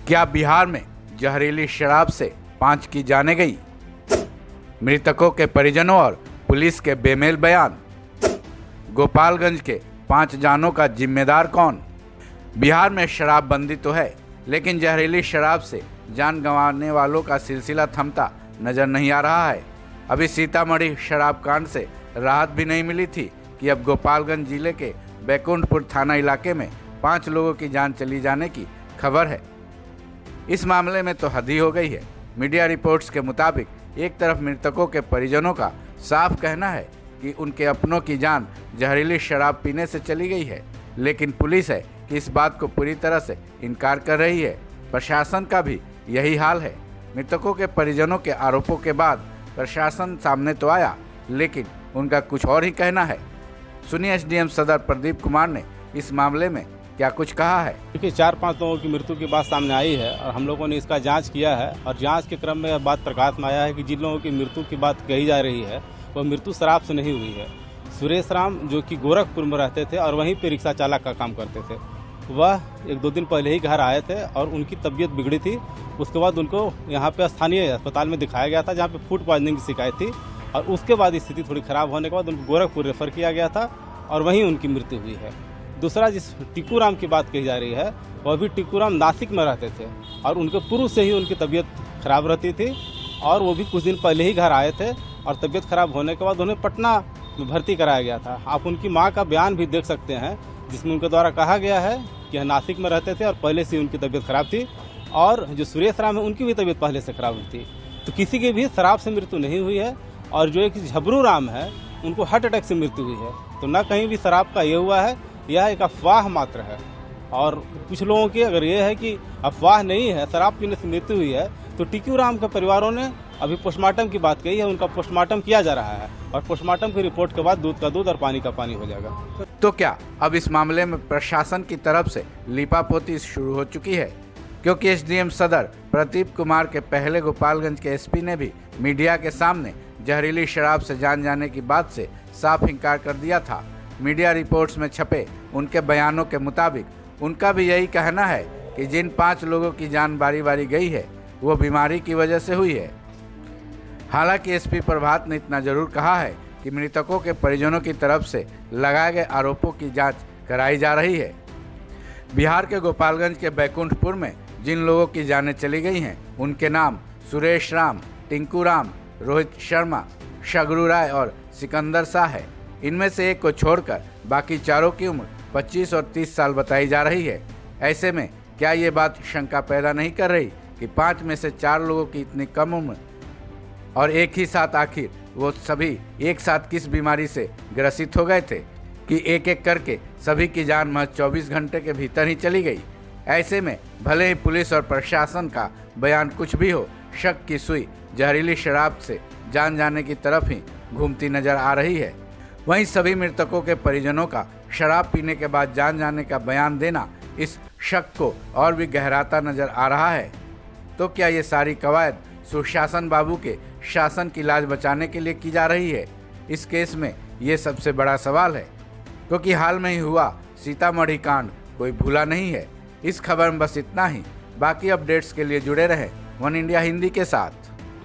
क्या बिहार में जहरीली शराब से 5 की जानें गई? मृतकों के परिजनों और पुलिस के बेमेल बयान। गोपालगंज के 5 जानों का जिम्मेदार कौन? बिहार में शराबबंदी तो है, लेकिन जहरीली शराब से जान गंवाने वालों का सिलसिला थमता नजर नहीं आ रहा है। अभी सीतामढ़ी शराब कांड से राहत भी नहीं मिली थी कि अब गोपालगंज जिले के बैकुंठपुर थाना इलाके में 5 लोगों की जान चली जाने की खबर है। इस मामले में तो हद ही हो गई है। मीडिया रिपोर्ट्स के मुताबिक एक तरफ मृतकों के परिजनों का साफ कहना है कि उनके अपनों की जान जहरीली शराब पीने से चली गई है, लेकिन पुलिस है कि इस बात को पूरी तरह से इनकार कर रही है। प्रशासन का भी यही हाल है। मृतकों के परिजनों के आरोपों के बाद प्रशासन सामने तो आया, लेकिन उनका कुछ और ही कहना है। सुनिए एसडीएम सदर प्रदीप कुमार ने इस मामले में क्या कुछ कहा है। क्योंकि 4-5 लोगों की मृत्यु की बात सामने आई है और हम लोगों ने इसका जांच किया है और जांच के क्रम में यह बात प्रकाश में आया है कि जिन लोगों की मृत्यु की बात कही जा रही है वह मृत्यु शराब से नहीं हुई है। सुरेश राम जो कि गोरखपुर में रहते थे और वहीं पे रिक्शा चालक का काम करते थे, वह 1-2 दिन पहले ही घर आए थे और उनकी तबीयत बिगड़ी थी। उसके बाद उनको यहाँ पे स्थानीय अस्पताल में दिखाया गया था, जहाँ पे फूड पॉइजनिंग की शिकायत थी और उसके बाद स्थिति थोड़ी खराब होने के बाद उनको गोरखपुर रेफर किया गया था और वहीं उनकी मृत्यु हुई है। दूसरा, जिस टिक्कू राम की बात कही जा रही है, वह भी टिक्कू राम नासिक में रहते थे और उनके पूर्व से ही उनकी तबीयत खराब रहती थी और वो भी कुछ दिन पहले ही घर आए थे और तबीयत खराब होने के बाद उन्हें पटना में भर्ती कराया गया था। आप उनकी मां का बयान भी देख सकते हैं, जिसमें उनके द्वारा कहा गया है कि यह नासिक में रहते थे और पहले से उनकी तबीयत खराब थी और जो सुरेश राम है उनकी भी तबीयत पहले से खराब हुई थी। तो किसी की भी शराब से मृत्यु नहीं हुई है और जो एक झबरू राम है उनको हार्ट अटैक से मृत्यु हुई है। तो न कहीं भी शराब का ये हुआ है, यह एक अफवाह मात्र है। और कुछ लोगों की अगर ये है कि अफवाह नहीं है, शराब पीने से मृत्यु हुई है, तो टिक्कू राम के परिवारों ने अभी पोस्टमार्टम की बात कही है। उनका पोस्टमार्टम किया जा रहा है और पोस्टमार्टम की रिपोर्ट के बाद दूध का दूध और पानी का पानी हो जाएगा। तो क्या अब इस मामले में प्रशासन की तरफ से लीपापोती शुरू हो चुकी है? क्योंकि एसडीएम सदर प्रदीप कुमार के पहले गोपालगंज के एसपी ने भी मीडिया के सामने जहरीली शराब से जान जाने की बात से साफ इनकार कर दिया था। मीडिया रिपोर्ट्स में छपे उनके बयानों के मुताबिक उनका भी यही कहना है कि जिन 5 लोगों की जान बारी बारी गई है वो बीमारी की वजह से हुई है। हालांकि एसपी प्रभात ने इतना जरूर कहा है कि मृतकों के परिजनों की तरफ से लगाए गए आरोपों की जांच कराई जा रही है। बिहार के गोपालगंज के बैकुंठपुर में जिन लोगों की जानें चली गई हैं उनके नाम सुरेश राम, टिंकू राम, रोहित शर्मा, शगरू राय और सिकंदर शाह है। इनमें से एक को छोड़कर बाकी चारों की उम्र 25 और 30 साल बताई जा रही है। ऐसे में क्या ये बात शंका पैदा नहीं कर रही कि 5 में से 4 लोगों की इतनी कम उम्र और एक ही साथ आखिर वो सभी एक साथ किस बीमारी से ग्रसित हो गए थे कि एक एक करके सभी की जान महज 24 घंटे के भीतर ही चली गई। ऐसे में भले ही पुलिस और प्रशासन का बयान कुछ भी हो, शक की सुई जहरीली शराब से जान जाने की तरफ ही घूमती नजर आ रही है। वहीं सभी मृतकों के परिजनों का शराब पीने के बाद जान जाने का बयान देना इस शक को और भी गहराता नजर आ रहा है। तो क्या ये सारी कवायद सुशासन बाबू के शासन की लाज बचाने के लिए की जा रही है? इस केस में ये सबसे बड़ा सवाल है, क्योंकि हाल में ही हुआ सीतामढ़ी कांड कोई भूला नहीं है। इस खबर में बस इतना ही। बाकी अपडेट्स के लिए जुड़े रहें वन इंडिया हिंदी के साथ।